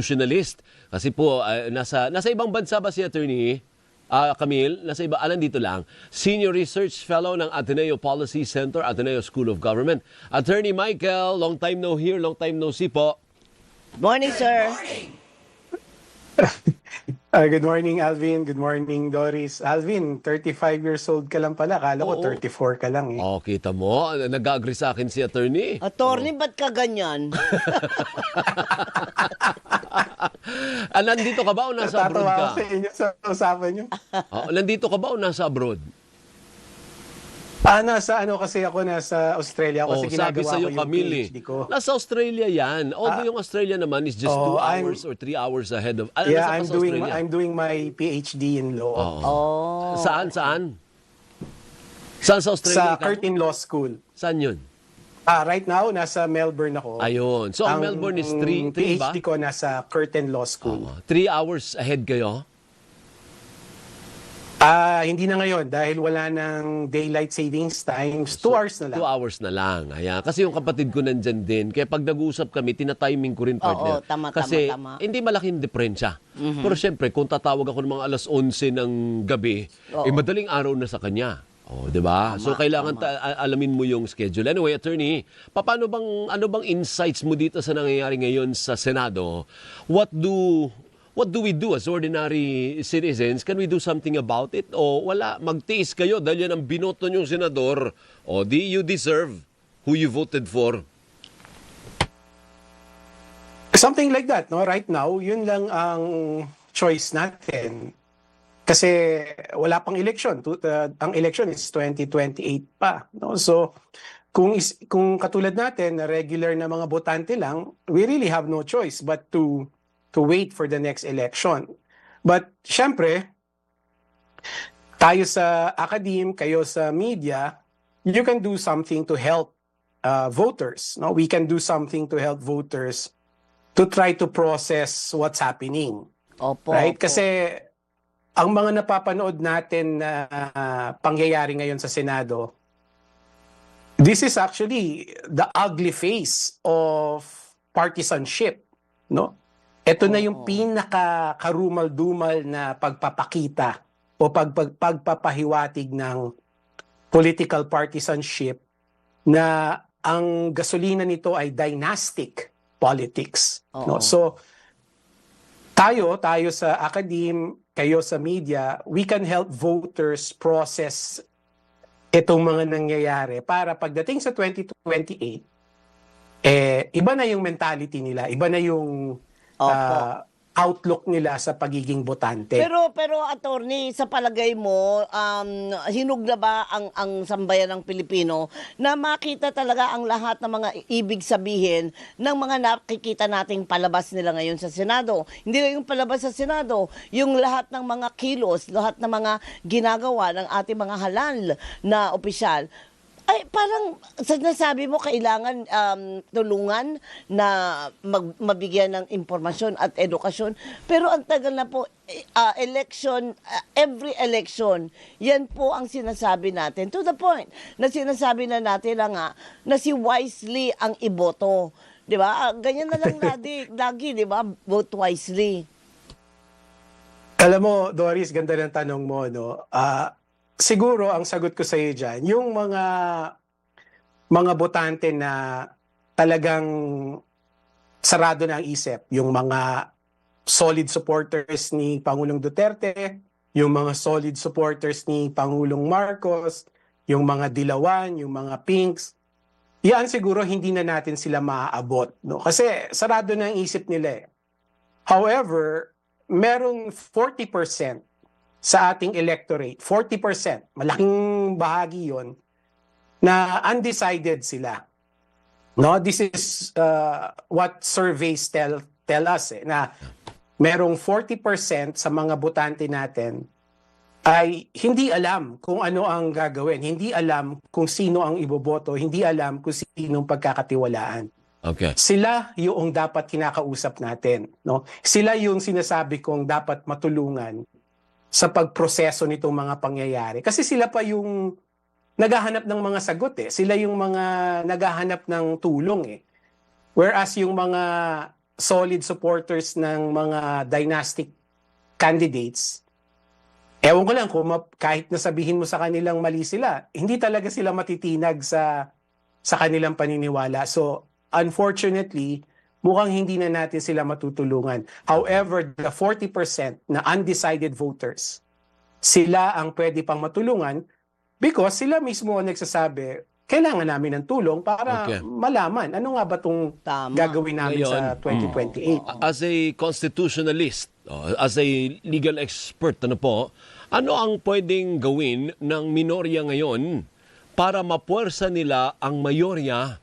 constitutionalist. Kasi po, nasa ibang bansa ba si Attorney Camille? Nasa iba, dito lang. Senior Research Fellow ng Ateneo Policy Center, Ateneo School of Government. Attorney Michael, long time no hear, long time no see po. Morning, sir. Good morning, Alvin. Good morning, Doris. Alvin, 35 years old ka lang pala. Kala ko 34 ka lang eh. Oh, kita mo, nag-agree sa akin si Attorney. Attorney, ba't ka ganyan? Nandito ka ba o nasa abroad ka? Natatawa ako sa inyo sa usapan nyo. Nandito ka ba o nasa abroad? Nasa kasi ako nasa Australia kasi sabi ginagawa sa'yo, ko yung Camille, PhD ko. nasa Australia yan. Although yung Australia naman is just 2 hours or 3 hours ahead of... Yeah, nasa Australia? I'm doing my PhD in law. Oh. Saan? Saan sa Australia? Sa Curtin Law School. Saan yun? Right now, nasa Melbourne ako. Ayun. So, ang Melbourne is 3 ba? PhD ko nasa Curtin Law School. 3 hours ahead kayo? Hindi na ngayon dahil wala ng daylight savings times. 2 hours na lang. 2 hours na lang. Ayan. Kasi yung kapatid ko nandyan din. Kaya pag nag-uusap kami, tinatiming ko rin, partner. tama. Kasi hindi malaking diferensya. Pero syempre, kung tatawag ako ng mga alas 11 ng gabi, madaling araw na sa kanya. Di ba? So kailangan alamin mo yung schedule. Anyway, Attorney, ano bang insights mo dito sa nangyayari ngayon sa Senado? What do we do as ordinary citizens? Can we do something about it? O wala, magtiis kayo dahil yan ang binoto niyong senador. O you deserve who you voted for. Something like that, no? Right now, yun lang ang choice natin. Kasi wala pang election. Ang election is 2028 pa, no? So, kung katulad natin na regular na mga botante lang, we really have no choice but to wait for the next election. But syempre, tayo sa academe, kayo sa media, you can do something to help voters. No, we can do something to help voters to try to process what's happening. Right? Kasi ang mga napapanood natin na pangyayari ngayon sa Senado, this is actually the ugly face of partisanship, no? Ito na yung pinaka-karumal-dumal na pagpapakita o pagpapahiwatig ng political partisanship na ang gasolina nito ay dynastic politics. No? So, tayo sa academe, kayo sa media, we can help voters process itong mga nangyayari para pagdating sa 2028, iba na yung mentality nila, iba na yung outlook nila sa pagiging botante. Pero attorney, sa palagay mo, hinug na ba ang sambayan ng Pilipino na makita talaga ang lahat ng mga ibig sabihin ng mga nakikita nating palabas nila ngayon sa Senado? Hindi lang yung palabas sa Senado, yung lahat ng mga kilos, lahat ng mga ginagawa ng ating mga halal na opisyal. Ay, parang sinasabi mo kailangan tulungan na mabigyan ng impormasyon at edukasyon. Pero ang tagal na po, election, every election, yan po ang sinasabi natin. To the point na sinasabi na natin na si wisely ang iboto. Di ba? Ganyan na lang lagi, di ba? Vote wisely. Alam mo, Doris, ganda ng tanong mo, no? Siguro ang sagot ko sa iyo diyan, yung mga botante na talagang sarado na ang isip, yung mga solid supporters ni Pangulong Duterte, yung mga solid supporters ni Pangulong Marcos, yung mga dilawan, yung mga pinks, yan siguro hindi na natin sila maaabot, no? Kasi sarado na ang isip nila. However, merong 40% sa ating electorate, 40%, malaking bahagi yon, na undecided sila. No, this is what surveys tell us, na merong 40% sa mga botante natin ay hindi alam kung ano ang gagawin, hindi alam kung sino ang iboboto, hindi alam kung sinong pagkakatiwalaan. Okay. Sila yung dapat kinakausap natin, no? Sila yung sinasabi kong dapat matulungan sa pagproseso nitong mga pangyayari. Kasi sila pa yung naghahanap ng mga sagot Sila yung mga naghahanap ng tulong Whereas yung mga solid supporters ng mga dynastic candidates, ewan ko lang kung kahit nasabihin mo sa kanilang mali sila, hindi talaga sila matitinag sa kanilang paniniwala. So, unfortunately, mukhang hindi na natin sila matutulungan. However, the 40% na undecided voters, sila ang pwede pang matulungan because sila mismo ang nagsasabi, kailangan namin ng tulong para malaman ano nga ba itong gagawin namin sa 2028. As a constitutionalist, as a legal expert, ano ang pwedeng gawin ng minorya ngayon para mapuwersa nila ang mayorya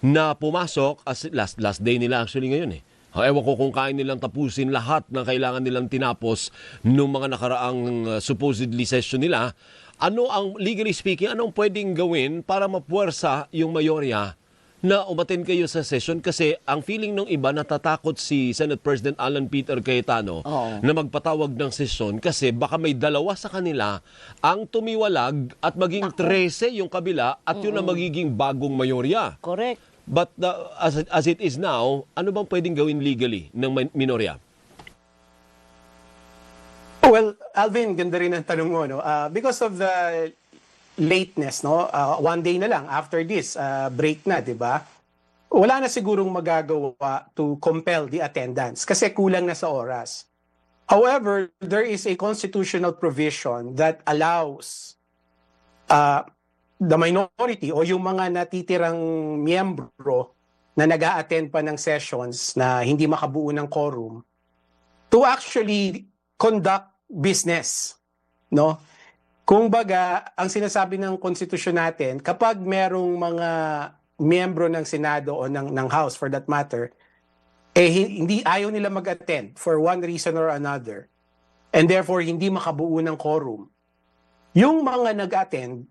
na pumasok, as last day nila actually ngayon Ewan ko kung kain nilang tapusin lahat ng kailangan nilang tinapos nung mga nakaraang supposedly session nila. Ano ang, legally speaking, anong pwedeng gawin para mapuwersa yung mayorya na umaten kayo sa session? Kasi ang feeling ng iba, natatakot si Senate President Alan Peter Cayetano na magpatawag ng session kasi baka may dalawa sa kanila ang tumiwalag at maging 13 yung kabila at yun ang magiging bagong mayorya. Correct. But as it is now, ano bang pwedeng gawin legally ng minorya? Well, Alvin, ganda rin ang tanong mo, no? Because of the lateness, no? One day na lang after this, break na, di ba? Wala na sigurong magagawa to compel the attendance kasi kulang na sa oras. However, there is a constitutional provision that allows the minority o yung mga natitirang miyembro na nag-a-attend pa ng sessions na hindi makabuo ng quorum to actually conduct business, no? Kung baga, ang sinasabi ng konstitusyon natin, kapag merong mga miyembro ng Senado o ng House for that matter, hindi ayaw nila mag-attend for one reason or another, and therefore hindi makabuo ng quorum, yung mga nag-attend,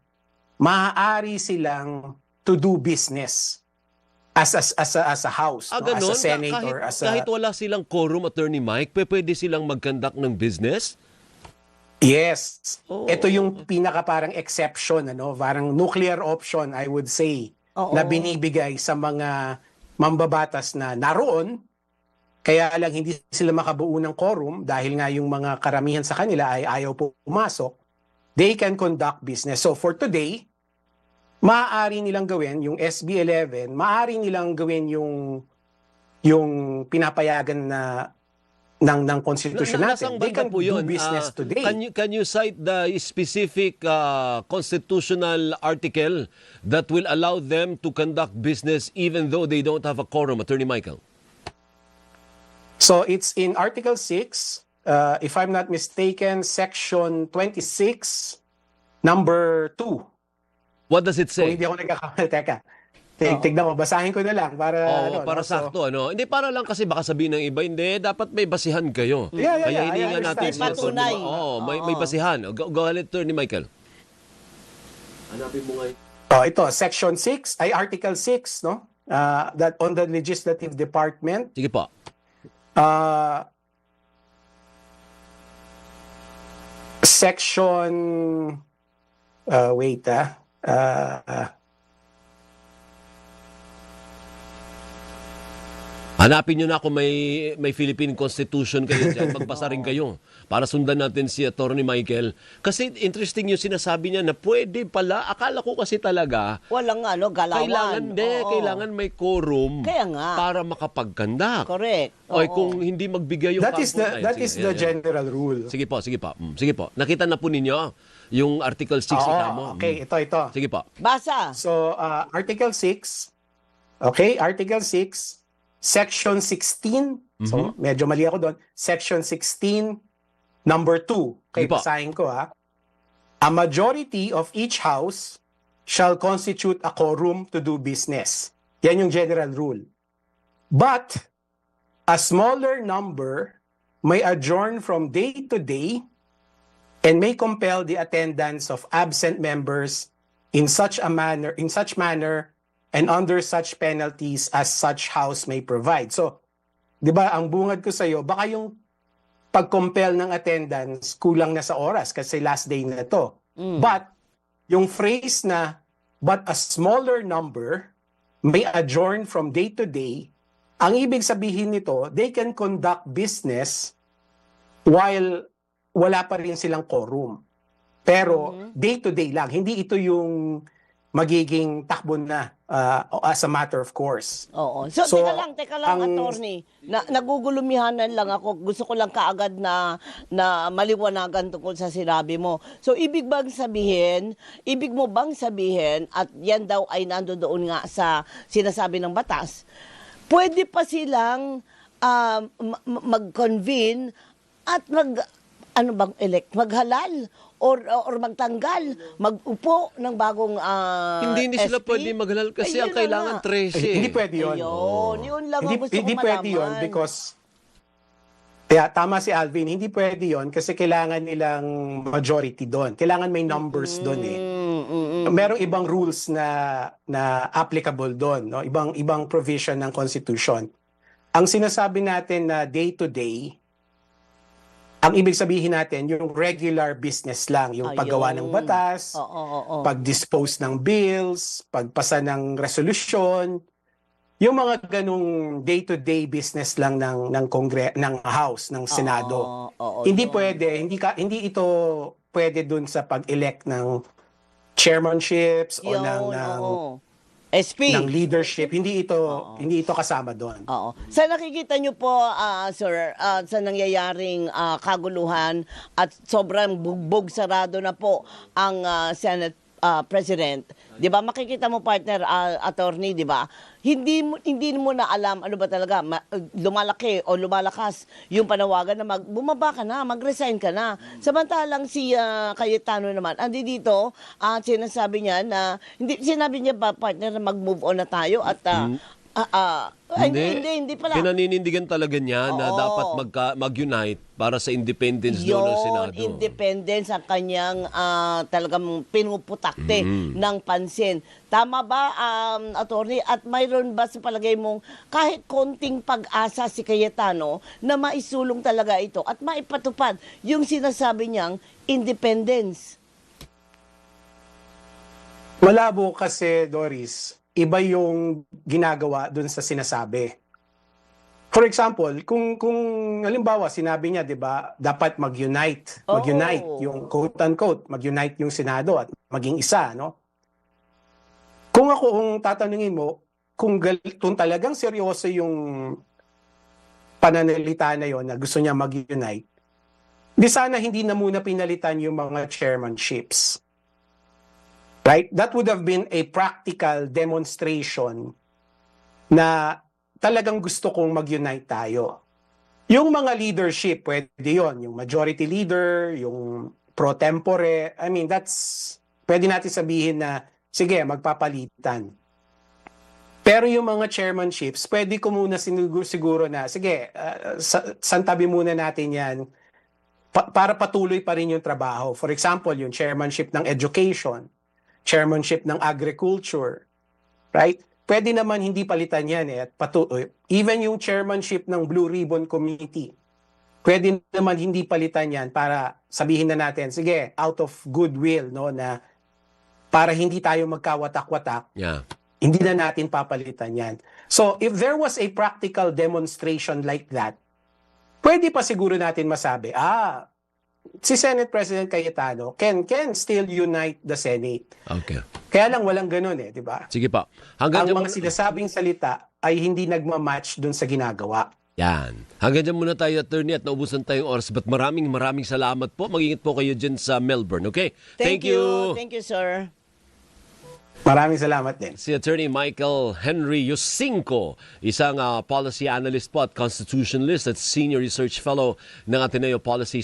maaari silang to do business as a house, no? As a Senate or as a... Kahit wala silang quorum, Attorney Mike, pwede silang mag-conduct ng business? Yes. Ito yung pinaka parang exception, parang nuclear option, I would say, na binibigay sa mga mambabatas na naroon, kaya lang hindi sila makabuo ng quorum dahil nga yung mga karamihan sa kanila ay ayaw pumasok, they can conduct business. So for today, maaari nilang gawin yung SB 11, maaari nilang gawin yung pinapayagan na ng konstitusyon natin. They can do business today. Can you cite the specific constitutional article that will allow them to conduct business even though they don't have a quorum, Attorney Michael? So it's in Article 6, if I'm not mistaken, Section 26, number 2. What does it say? Kung hindi ako nagkakamali, teka. Tignan mo, basahin ko na lang para para sakto, Hindi, para lang kasi baka sabihin ng iba, hindi, dapat may basihan kayo. Yeah, Kaya hiningan natin May patunay. may basihan. Go ahead, Attorney Michael. Hanapin mo ngayon. Ito, Section 6, ay Article 6, no? That on the Legislative Department. Sige po. Section, wait, Hanapin nyo na kung may Philippine Constitution kayo dyan, magbasa rin kayo para sundan natin si Attorney Michael. Kasi interesting yung sinasabi niya na pwede pala, akala ko kasi talaga, Walang galawan. kailangan may quorum Kaya nga. para makapagkandak. Correct. Ay, kung hindi magbigay yung that is the general rule. Sige po. Sige po. Nakita na po ninyo yung Article 6 mo. Okay, ito. Sige po. Basa. So, Article 6, okay, Article 6, Section 16, so medyo mali ako doon, Section 16, number 2, okay, basahin ko A majority of each house shall constitute a quorum to do business. Yan yung general rule. But, a smaller number may adjourn from day to day and may compel the attendance of absent members in such manner and under such penalties as such house may provide. So, di ba, ang bungad ko sa'yo, baka yung pag-compel ng attendance kulang na sa oras kasi last day na to. But, yung phrase na, but a smaller number may adjourn from day to day ang ibig sabihin nito, they can conduct business while wala pa rin silang quorum. Pero day-to-day lang. Hindi ito yung magiging takbo na as a matter of course. Oo. So, teka lang, attorney. Nagugulumihanan lang ako. Gusto ko lang kaagad na maliwanagan tungkol sa sinabi mo. So, ibig mo bang sabihin, at yan daw ay nandoon nga sa sinasabi ng batas, pwede pa silang mag-convene at maghalal or magtanggal, mag-upo ng bagong Hindi sila SP? pwede maghalal kasi Ayun ang na kailangan nga. 13. Hindi pwede yun. Yun lang ang gusto Hindi ko pwede yun malaman. because tama si Alvin, hindi pwede yun kasi kailangan nilang majority doon. Kailangan may numbers doon eh. Merong ibang rules na applicable doon, no? Ibang provision ng Constitution. Ang sinasabi natin na day to day, ang ibig sabihin natin yung regular business lang, yung paggawa ng batas, pag-dispose ng bills, pagpasa ng resolusyon, yung mga ganung day-to-day business lang ng House, ng Senado. Hindi pwede, hindi ito pwede dun sa pag-elect ng chairmanships o ng leadership. Hindi ito kasama doon. Oo. Sa nakikita nyo po, sir, sa nangyayaring kaguluhan at sobrang bugbog sarado na po ang Senate President, 'di ba? Makikita mo, partner, attorney, 'di ba? Hindi mo na alam ano ba talaga lumalaki o lumalakas yung panawagan na bumaba ka na, mag-resign ka na. Samantalang si Cayetano naman andi dito at sinasabi niya na sinabi niya ba, partner, na mag-move on na tayo at hindi pala. Pinaninindigan talaga niya na dapat mag-unite para sa independence doon ng Senado. Independence ang kanyang talagang pinuputakte ng pansin. Tama ba, attorney? At mayroon ba sa palagay mong kahit konting pag-asa si Cayetano na maisulong talaga ito at maipatupad yung sinasabi niyang independence? Malabo kasi, Doris, iba yung ginagawa dun sa sinasabi. For example, kung halimbawa sinabi niya, 'di ba, dapat mag-unite yung quote-unquote, mag-unite yung Senado at maging isa, no? Kung tatanungin mo, kung talagang seryoso yung pananalita na yon na gusto niya mag-unite, di sana hindi na muna pinalitan yung mga chairmanships. Right? That would have been a practical demonstration na talagang gusto kong mag-unite tayo. Yung mga leadership, pwede yun. Yung majority leader, yung pro tempore. I mean, pwede natin sabihin na, sige, magpapalitan. Pero yung mga chairmanships, pwede ko muna siguro na, sige, santabi muna natin yan para patuloy pa rin yung trabaho. For example, yung chairmanship ng education, chairmanship ng agriculture, right? Pwede naman hindi palitan yan at patuloy. Even yung chairmanship ng Blue Ribbon Committee, pwede naman hindi palitan yan para sabihin na natin, sige, out of goodwill, no, na para hindi tayo magkawatak-watak, hindi na natin papalitan yan. So, if there was a practical demonstration like that, pwede pa siguro natin masabi, si Senate President Cayetano can still unite the Senate. Okay. Kaya lang walang ganun di ba? Sige pa. Ang mga sinasabing salita ay hindi nagmamatch dun sa ginagawa. Yan. Hanggang dyan muna tayo, attorney, at naubusan tayong oras. But maraming salamat po. Mag-ingat po kayo dyan sa Melbourne, okay? Thank you. Thank you, sir. Maraming salamat din. Si Attorney Michael Henry Yosinko, isang policy analyst po at constitutionalist at senior research fellow ng Ateneo Policy